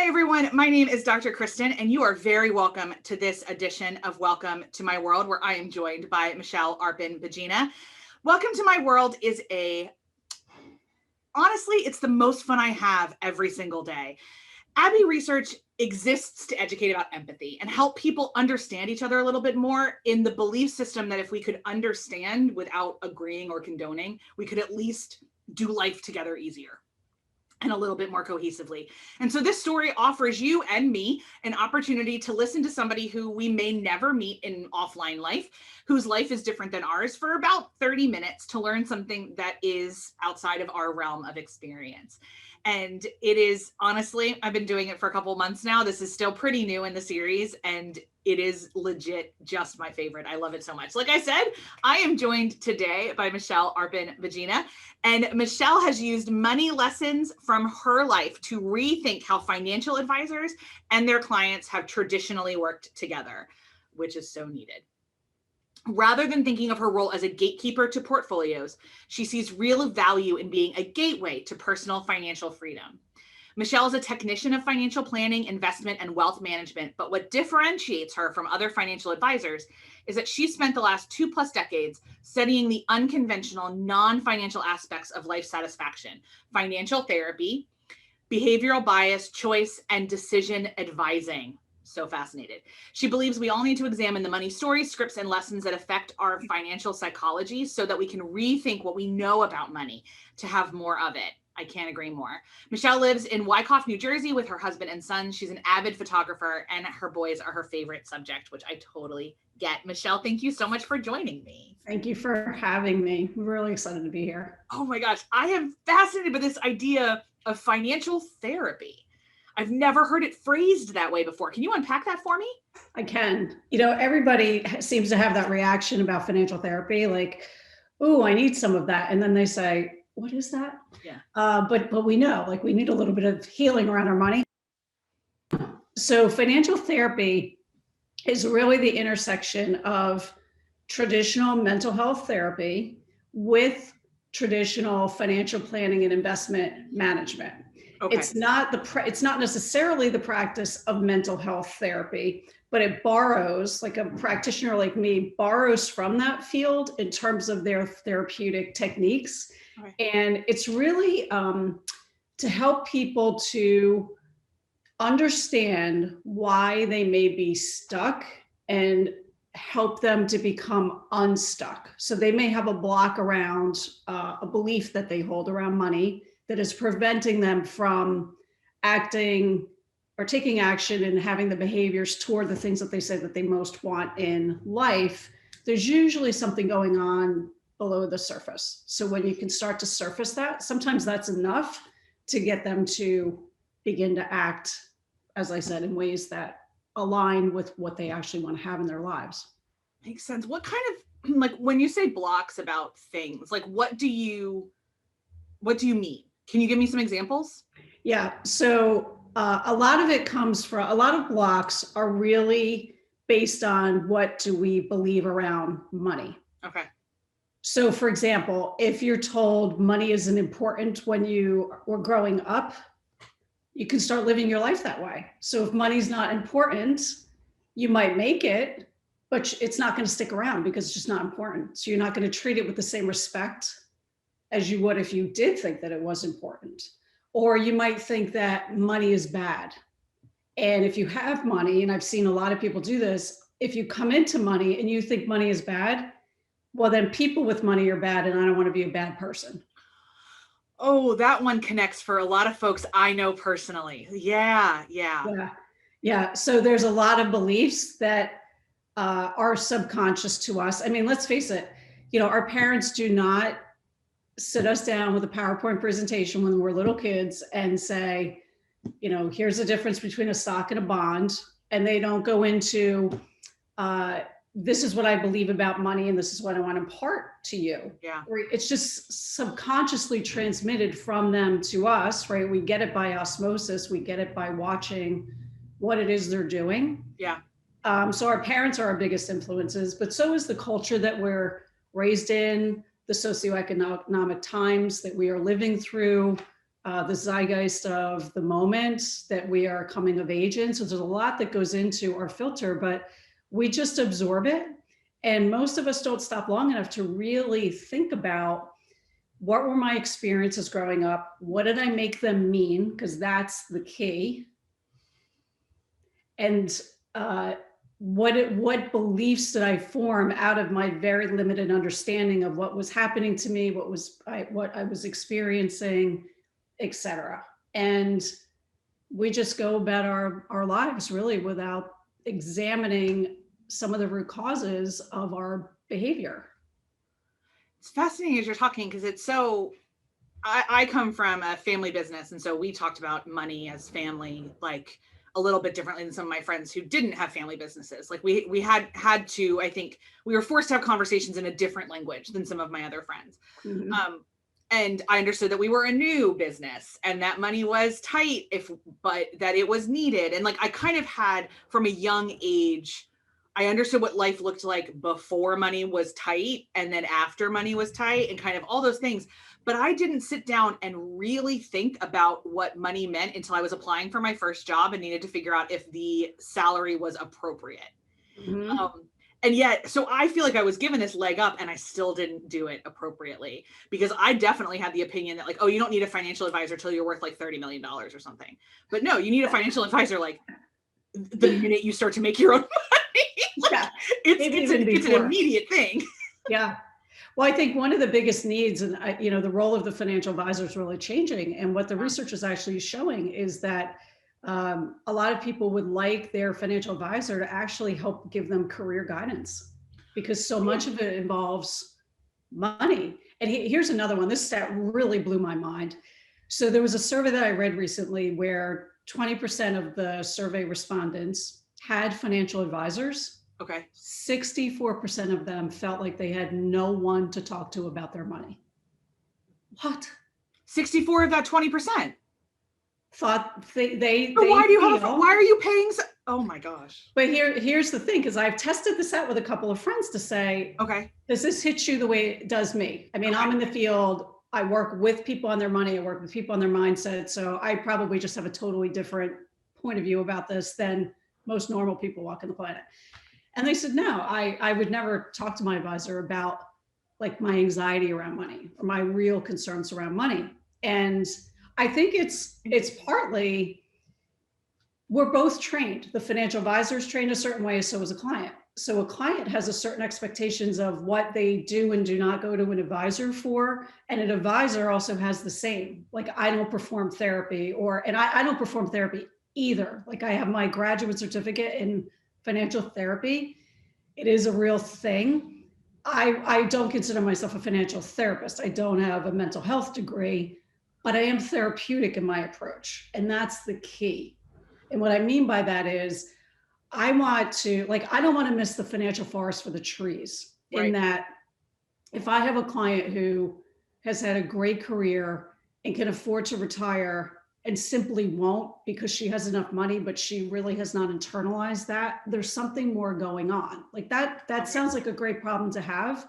Hi, everyone. My name is Dr. Kristen, and you are very welcome to this edition of Welcome to My World, where I am joined by Michelle Arpin Begina. Welcome to My World is honestly, it's the most fun I have every single day. Abbey Research exists to educate about empathy and help people understand each other a little bit more in the belief system that if we could understand without agreeing or condoning, we could at least do life together easier and a little bit more cohesively. And so this story offers you and me an opportunity to listen to somebody who we may never meet in offline life, whose life is different than ours, for about 30 minutes to learn something that is outside of our realm of experience. And it is, honestly, I've been doing it for a couple months now. This is still pretty new in the series, and it is legit just my favorite. I love it so much. Like I said, I am joined today by Michelle Arpin Begina, and Michelle has used money lessons from her life to rethink how financial advisors and their clients have traditionally worked together, which is so needed. Rather than thinking of her role as a gatekeeper to portfolios, she sees real value in being a gateway to personal financial freedom. Michelle is a technician of financial planning, investment, and wealth management, but what differentiates her from other financial advisors is that she spent the last 2+ decades studying the unconventional, non-financial aspects of life satisfaction, financial therapy, behavioral bias, choice, and decision advising. So fascinated. She believes we all need to examine the money stories, scripts, and lessons that affect our financial psychology so that we can rethink what we know about money to have more of it. I can't agree more. Michelle lives in Wyckoff, New Jersey with her husband and son. She's an avid photographer, and her boys are her favorite subject, which I totally get. Michelle, thank you so much for joining me. Thank you for having me. I'm really excited to be here. Oh my gosh, I am fascinated by this idea of financial therapy. I've never heard it phrased that way before. Can you unpack that for me? I can. Everybody seems to have that reaction about financial therapy, like, oh, I need some of that. And then they say, what is that? Yeah. But we know, like, we need a little bit of healing around our money. So financial therapy is really the intersection of traditional mental health therapy with traditional financial planning and investment management. Okay. It's not necessarily the practice of mental health therapy, but it borrows, like a practitioner like me, borrows from that field in terms of their therapeutic techniques. Okay. And it's really to help people to understand why they may be stuck and help them to become unstuck. So they may have a block around a belief that they hold around money that is preventing them from acting or taking action and having the behaviors toward the things that they say that they most want in life. There's usually something going on below the surface. So when you can start to surface that, sometimes that's enough to get them to begin to act, as I said, in ways that align with what they actually want to have in their lives. Makes sense. What kind of, like, when you say blocks about things, like, what do you mean? Can you give me some examples? Yeah. So a lot of it comes from, a lot of blocks are really based on what do we believe around money. Okay. So for example, if you're told money isn't important when you were growing up, you can start living your life that way. So if money's not important, you might make it, but it's not going to stick around because it's just not important. So you're not going to treat it with the same respect as you would if you did think that it was important. Or you might think that money is bad. And if you have money, and I've seen a lot of people do this, if you come into money and you think money is bad, well, then people with money are bad, and I don't want to be a bad person. Oh, that one connects for a lot of folks I know personally. Yeah. So there's a lot of beliefs that are subconscious to us. I mean, let's face it, our parents do not sit us down with a PowerPoint presentation when we're little kids and say, here's the difference between a stock and a bond. And they don't go into, this is what I believe about money and this is what I want to impart to you. Yeah. It's just subconsciously transmitted from them to us, right? We get it by osmosis. We get it by watching what it is they're doing. Yeah. So our parents are our biggest influences, but so is the culture that we're raised in, the socioeconomic times that we are living through, the zeitgeist of the moment that we are coming of age in. So there's a lot that goes into our filter, but we just absorb it. And most of us don't stop long enough to really think about, what were my experiences growing up? What did I make them mean? Because that's the key. And what beliefs did I form out of my very limited understanding of what was happening to me, what I was experiencing, etc. And we just go about our lives really without examining some of the root causes of our behavior. It's fascinating as you're talking, because it's so, I come from a family business, and so we talked about money as family, like a little bit differently than some of my friends who didn't have family businesses. Like we had to, I think we were forced to have conversations in a different language than some of my other friends. Mm-hmm. And I understood that we were a new business and that money was tight, but that it was needed. And like, I kind of had, from a young age, I understood what life looked like before money was tight and then after money was tight and kind of all those things. But I didn't sit down and really think about what money meant until I was applying for my first job and needed to figure out if the salary was appropriate. Mm-hmm. And yet, so I feel like I was given this leg up and I still didn't do it appropriately, because I definitely had the opinion that like, oh, you don't need a financial advisor till you're worth like $30 million or something. But no, you need a financial advisor like the minute you start to make your own money. Like, Yeah, it's an immediate thing. Yeah. Well, I think one of the biggest needs, and the role of the financial advisor is really changing. And what the research is actually showing is that a lot of people would like their financial advisor to actually help give them career guidance, because so much of it involves money. And here's another one. This stat really blew my mind. So there was a survey that I read recently where 20% of the survey respondents had financial advisors. Okay. 64% of them felt like they had no one to talk to about their money. What? 64 of that 20%. Thought they why are you paying oh my gosh. But here's the thing, because I've tested this out with a couple of friends to say, okay, does this hit you the way it does me? I mean, okay. I'm in the field, I work with people on their money, I work with people on their mindset. So I probably just have a totally different point of view about this than most normal people walking the planet. And they said, no, I would never talk to my advisor about like my anxiety around money or my real concerns around money. And I think it's partly, we're both trained. The financial advisor is trained a certain way, so is a client. So a client has a certain expectations of what they do and do not go to an advisor for. And an advisor also has the same, like I don't perform therapy and I don't perform therapy either. Like I have my graduate certificate in financial therapy. It is a real thing. I don't consider myself a financial therapist. I don't have a mental health degree, but I am therapeutic in my approach. And that's the key. And what I mean by that is I don't want to miss the financial forest for the trees. Right. In that if I have a client who has had a great career and can afford to retire and simply won't because she has enough money, but she really has not internalized that, there's something more going on. Like that sounds like a great problem to have.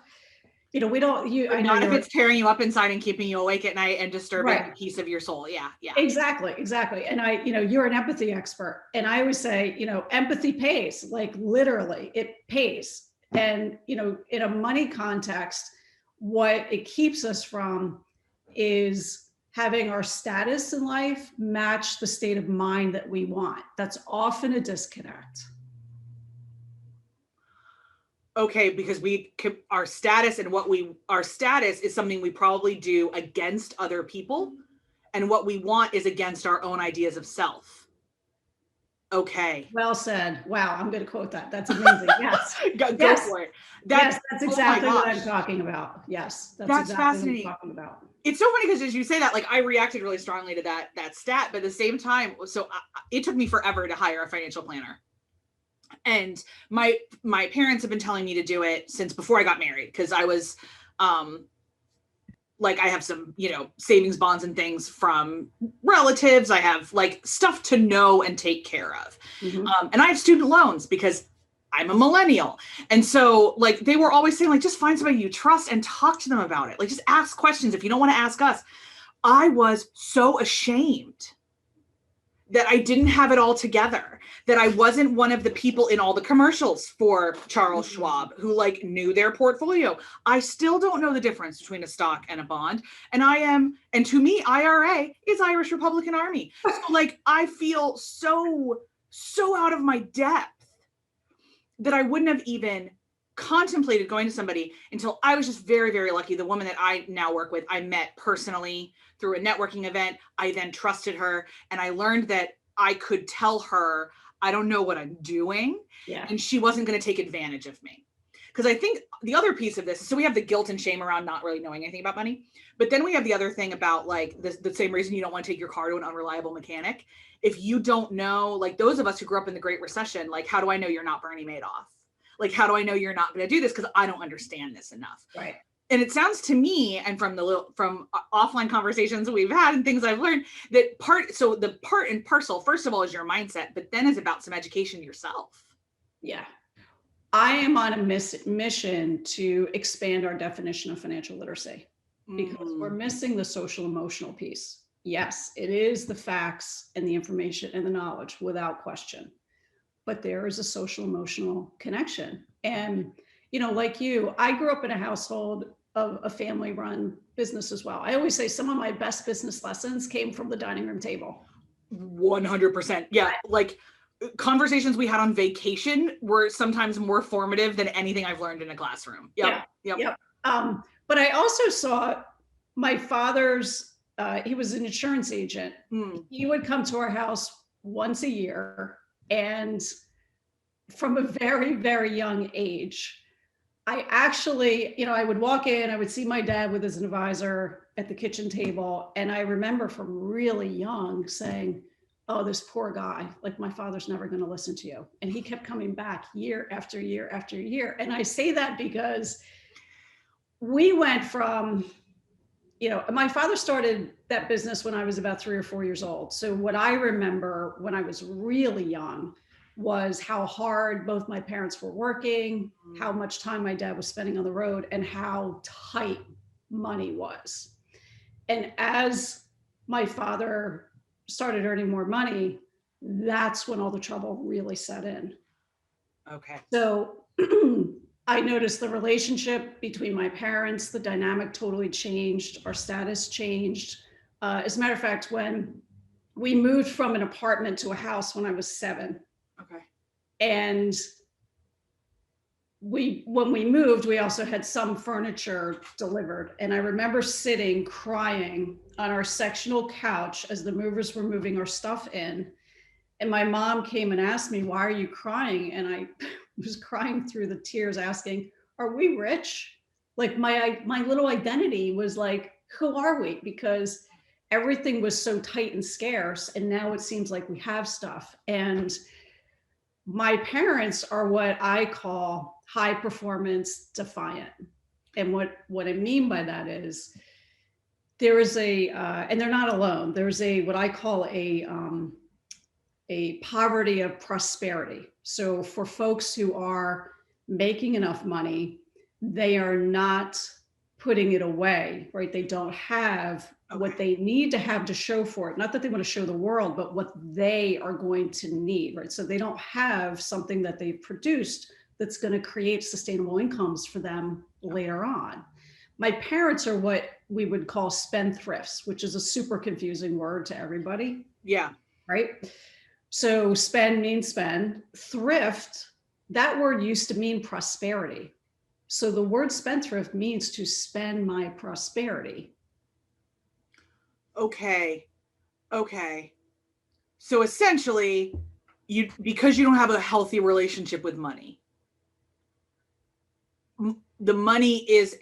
Not if it's tearing you up inside and keeping you awake at night and disturbing the peace of your soul. Yeah. Exactly. And you're an empathy expert. And I always say, empathy pays, like literally it pays. And, in a money context, what it keeps us from is having our status in life match the state of mind that we want. That's often a disconnect. Okay, because our status is something we probably do against other people, and what we want is against our own ideas of self. Okay. Well said. Wow, I'm going to quote that. That's amazing. Yes. Go for it. That's exactly what I'm talking about. Yes. That's exactly fascinating. What I'm talking about. It's so funny because as you say that, like I reacted really strongly to that stat, but at the same time, it took me forever to hire a financial planner. And my parents have been telling me to do it since before I got married, because I was I have some, savings bonds and things from relatives. I have like stuff to know and take care of. Mm-hmm. And I have student loans because I'm a millennial. And so like they were always saying, like, just find somebody you trust and talk to them about it. Like just ask questions if you don't want to ask us. I was so ashamed that I didn't have it all together, that I wasn't one of the people in all the commercials for Charles Schwab who like knew their portfolio. I still don't know the difference between a stock and a bond. And to me, IRA is Irish Republican Army. So like, I feel so out of my depth that I wouldn't have even contemplated going to somebody until I was just very, very lucky. The woman that I now work with, I met personally through a networking event. I then trusted her, and I learned that I could tell her, I don't know what I'm doing. Yeah. And she wasn't going to take advantage of me. Because I think the other piece of this, so we have the guilt and shame around not really knowing anything about money. But then we have the other thing about like the same reason you don't want to take your car to an unreliable mechanic. If you don't know, like those of us who grew up in the Great Recession, like, how do I know you're not Bernie Madoff? Like, how do I know you're not going to do this? Because I don't understand this enough. Right. And it sounds to me, and from offline conversations we've had and things I've learned, that the part and parcel, first of all, is your mindset, but then is about some education yourself. Yeah. I am on a mission to expand our definition of financial literacy because we're missing the social emotional piece. Yes, it is the facts and the information and the knowledge without question. But there is a social emotional connection. And, you know, like you, I grew up in a household of a family run business as well. I always say some of my best business lessons came from the dining room table. 100%. Yeah. Like conversations we had on vacation were sometimes more formative than anything I've learned in a classroom. Yep. But I also saw my father's, he was an insurance agent. He would come to our house once a year. And from a very, very young age, I actually, you know, I would walk in, I would see my dad with his advisor at the kitchen table. And I remember from really young saying, oh, this poor guy, like my father's never going to listen to you. And he kept coming back year after year after year. And I say that because we went from, you know, my father started that business when I was about 3 or 4 years old. So what I remember when I was really young was how hard both my parents were working, how much time my dad was spending on the road, and how tight money was. And as my father started earning more money, that's when all the trouble really set in. Okay. So I noticed the relationship between my parents, the dynamic totally changed, our status changed. As a matter of fact, when we moved from an apartment to a house when I was 7. Okay. And when we moved, we also had some furniture delivered. And I remember sitting crying on our sectional couch as the movers were moving our stuff in. And my mom came and asked me, why are you crying? And I was crying through the tears asking, are we rich? Like my little identity was like, who are we? Because everything was so tight and scarce. And now it seems like we have stuff. And my parents are what I call high performance defiant. And what I mean by that is there is and they're not alone. There's what I call a poverty of prosperity. So for folks who are making enough money, they are not putting it away, right? They don't have what they need to have to show for it. Not that they want to show the world, but what they are going to need, right? So they don't have something that they've produced that's going to create sustainable incomes for them later on. My parents are what we would call spendthrifts, which is a super confusing word to everybody. Yeah. Right? So spend means spend. Thrift, that word used to mean prosperity. So the word spendthrift means to spend my prosperity. Okay. So essentially, because you don't have a healthy relationship with money, the money is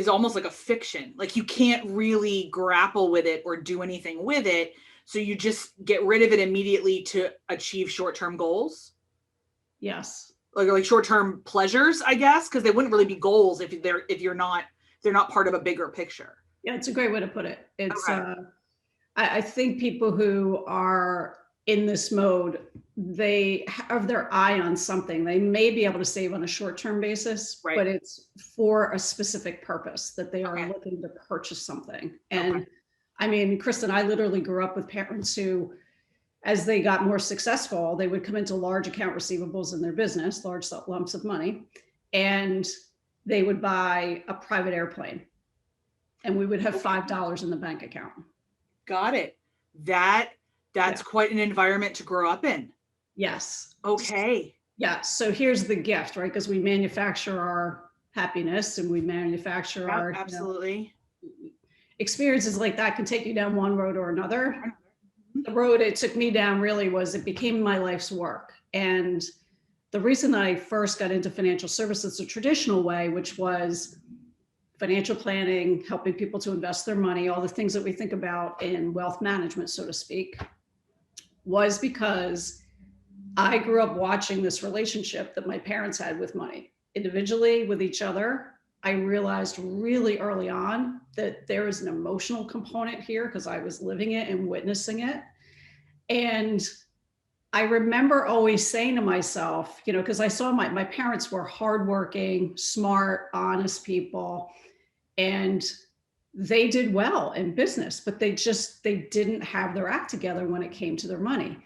almost like a fiction. Like you can't really grapple with it or do anything with it. So you just get rid of it immediately to achieve short-term goals. Yes. Like short-term pleasures, I guess, because they wouldn't really be goals if they're not part of a bigger picture. Yeah, it's a great way to put it. It's I think people who are in this mode, they have their eye on something. They may be able to save on a short-term basis, Right. but it's for a specific purpose that they are Okay. looking to purchase something. And I mean, Kristen, I literally grew up with parents who, as they got more successful, they would come into large account receivables in their business, large lumps of money, and they would buy a private airplane. And we would have $5 in the bank account. Got it. That's quite an environment to grow up in. Yes. Okay. Yeah. So here's the gift, right? Because we manufacture our happiness and we manufacture our absolutely experiences like that can take you down one road or another. The road it took me down really was it became my life's work. And the reason I first got into financial services the traditional way, which was financial planning, helping people to invest their money, all the things that we think about in wealth management, so to speak, was because I grew up watching this relationship that my parents had with money, individually with each other. I realized really early on that there is an emotional component here because I was living it and witnessing it. And I remember always saying to myself, you know, because I saw my parents were hardworking, smart, honest people, and they did well in business, but they didn't have their act together when it came to their money.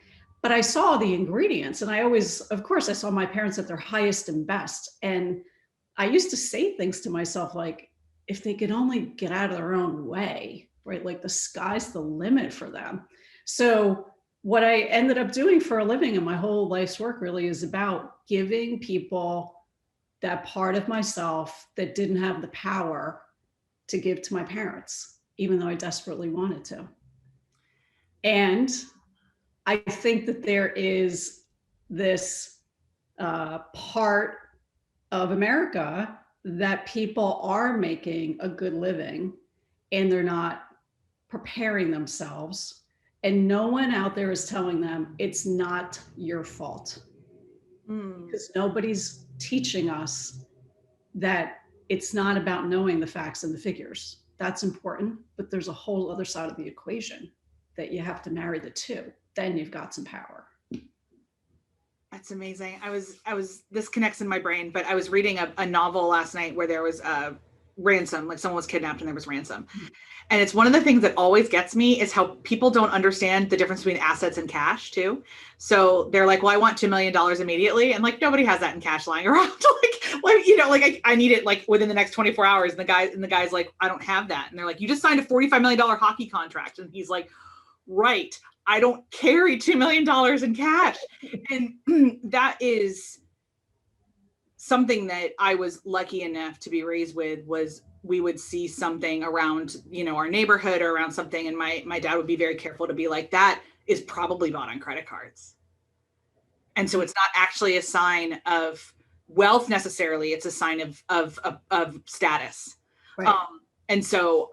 But I saw the ingredients, and I always, of course, I saw my parents at their highest and best. And I used to say things to myself like, if they could only get out of their own way, right? Like the sky's the limit for them. So what I ended up doing for a living and my whole life's work really is about giving people that part of myself that didn't have the power to give to my parents, even though I desperately wanted to. And I think that there is this part of America that people are making a good living and they're not preparing themselves. And no one out there is telling them it's not your fault. Because nobody's teaching us that it's not about knowing the facts and the figures. That's important, but there's a whole other side of the equation that you have to marry the two. Then you've got some power. That's amazing. This connects in my brain, but I was reading a novel last night where there was a ransom, like someone was kidnapped and there was ransom. And it's one of the things that always gets me is how people don't understand the difference between assets and cash too. So they're like, well, I want $2 million immediately. And like, nobody has that in cash lying around. I need it like within the next 24 hours. And the guy's like, I don't have that. And they're like, you just signed a $45 million hockey contract. And he's like, right. I don't carry $2 million in cash. And that is something that I was lucky enough to be raised with. Was we would see something around, our neighborhood or around something. And my dad would be very careful to be like, that is probably bought on credit cards. And so it's not actually a sign of wealth necessarily. It's a sign of status. Right. And so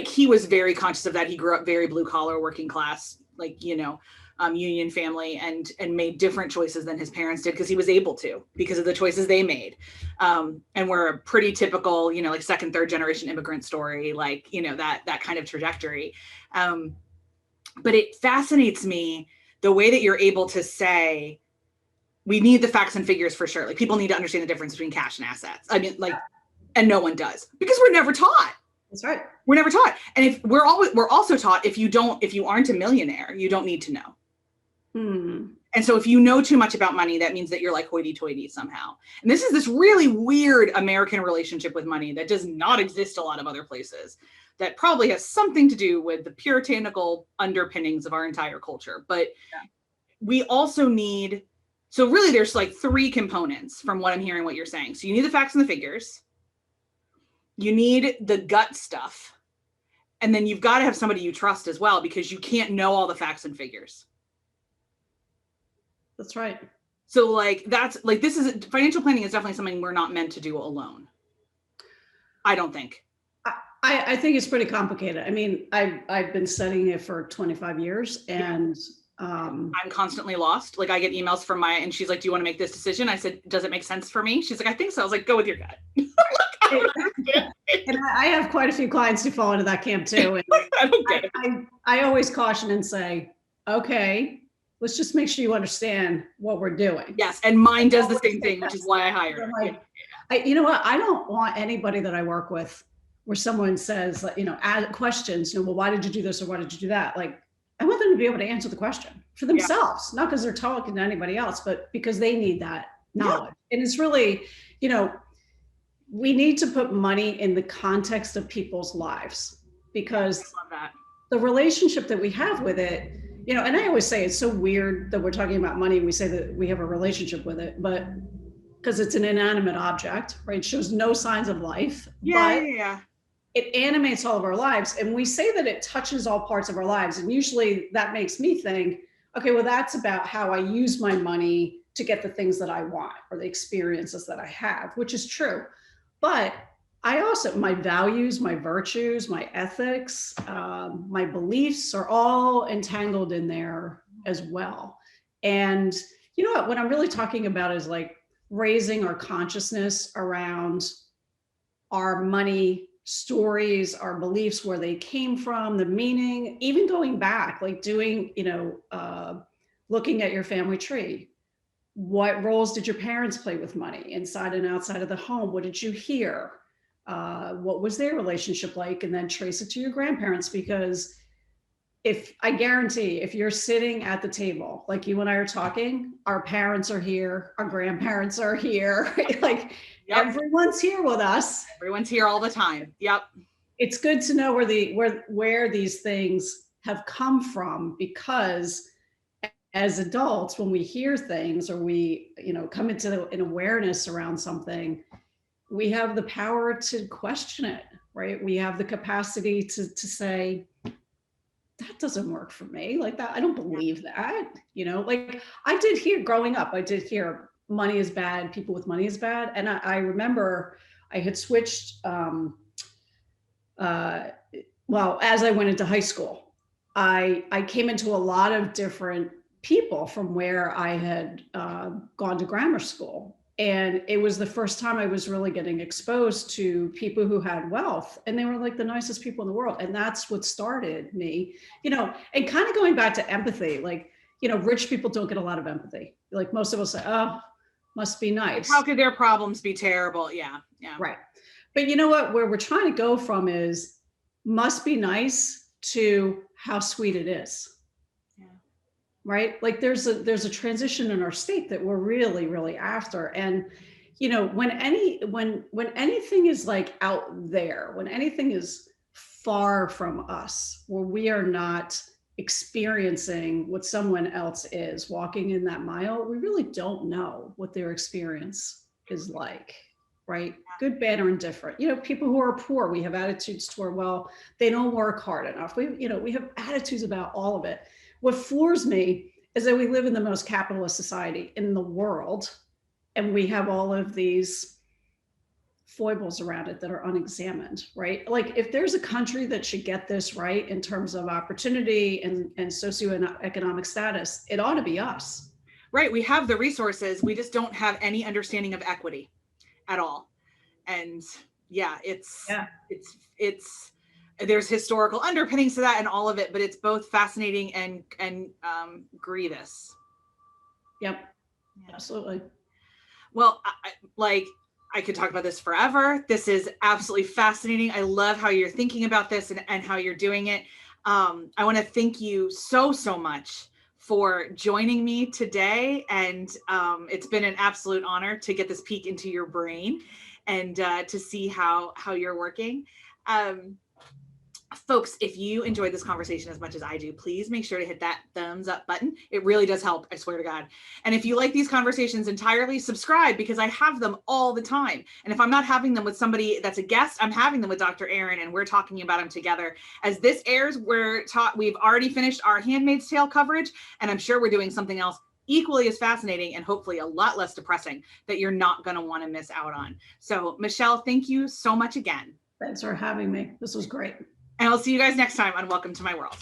he was very conscious of that. He grew up very blue collar, working class, union family, and made different choices than his parents did because he was able to, because of the choices they made. And we're a pretty typical, second, third generation immigrant story, that kind of trajectory. But it fascinates me the way that you're able to say, we need the facts and figures for sure. Like, people need to understand the difference between cash and assets. I mean, and no one does, because we're never taught. That's right. We're never taught. And if we're also taught, if you aren't a millionaire, you don't need to know. And so if you know too much about money, that means that you're like hoity-toity somehow. And this is this really weird American relationship with money that does not exist a lot of other places, that probably has something to do with the puritanical underpinnings of our entire culture. But we also need, so really there's like three components from what I'm hearing, what you're saying. So you need the facts and the figures. You need the gut stuff. And then you've got to have somebody you trust as well, because you can't know all the facts and figures. That's right. So financial planning is definitely something we're not meant to do alone. I don't think. I think it's pretty complicated. I mean, I've been studying it for 25 years and I'm constantly lost. Like, I get emails from and she's like, do you want to make this decision? I said, does it make sense for me? She's like, I think so. I was like, go with your gut. And I have quite a few clients who fall into that camp too. And I always caution and say, okay, let's just make sure you understand what we're doing. Yes. And mine does the same thing, which is why I hired her. Like, you know what? I don't want anybody that I work with where someone says, add questions, well, why did you do this or why did you do that? Like, I want them to be able to answer the question for themselves, not because they're talking to anybody else, but because they need that knowledge. And it's really, we need to put money in the context of people's lives, because I love that. The relationship that we have with it, and I always say it's so weird that we're talking about money and we say that we have a relationship with it, but because it's an inanimate object, right? It shows no signs of life. Yeah. It animates all of our lives. And we say that it touches all parts of our lives. And usually that makes me think, okay, well, that's about how I use my money to get the things that I want or the experiences that I have, which is true. But I also, my values, my virtues, my ethics, my beliefs are all entangled in there as well. And you know what I'm really talking about is like raising our consciousness around our money stories, our beliefs, where they came from, the meaning, even going back, like doing, looking at your family tree. What roles did your parents play with money inside and outside of the home? What did you hear? What was their relationship like? And then trace it to your grandparents, because I guarantee if you're sitting at the table, like you and I are talking, our parents are here, our grandparents are here, right? Like everyone's here with us. Everyone's here all the time. Yep. It's good to know where these things have come from, because as adults, when we hear things or we, come into an awareness around something, we have the power to question it, right? We have the capacity to say, that doesn't work for me. Like that, I don't believe that, like I did hear growing up, money is bad, people with money is bad. And I remember I had switched, as I went into high school, I came into a lot of different people from where I had gone to grammar school. And it was the first time I was really getting exposed to people who had wealth, and they were like the nicest people in the world. And that's what started me, and kind of going back to empathy, like, rich people don't get a lot of empathy. Like most of us say, oh, must be nice. How could their problems be terrible? Yeah. Right. But you know what, where we're trying to go from is must be nice to how sweet it is. Right? Like there's a transition in our state that we're really, really after. And, when anything is like out there, when anything is far from us, where we are not experiencing what someone else is walking in that mile, we really don't know what their experience is like, right? Good, bad, or indifferent. People who are poor, we have attitudes toward, well, they don't work hard enough. We have attitudes about all of it. What floors me is that we live in the most capitalist society in the world, and we have all of these foibles around it that are unexamined, right? Like if there's a country that should get this right in terms of opportunity and socioeconomic status, it ought to be us. Right. We have the resources. We just don't have any understanding of equity at all. And it's there's historical underpinnings to that and all of it, but it's both fascinating and grievous. Yep. Absolutely. Well, I could talk about this forever. This is absolutely fascinating. I love how you're thinking about this and how you're doing it. I want to thank you so much for joining me today. And it's been an absolute honor to get this peek into your brain and to see how you're working. Folks, if you enjoyed this conversation as much as I do, please make sure to hit that thumbs up button. It really does help, I swear to God. And if you like these conversations entirely, subscribe, because I have them all the time. And if I'm not having them with somebody that's a guest, I'm having them with Dr. Arpin, and we're talking about them together. As this airs, we've already finished our Handmaid's Tale coverage, and I'm sure we're doing something else equally as fascinating and hopefully a lot less depressing that you're not going to want to miss out on. So, Michelle, thank you so much again. Thanks for having me. This was great. And I'll see you guys next time on Welcome to My World.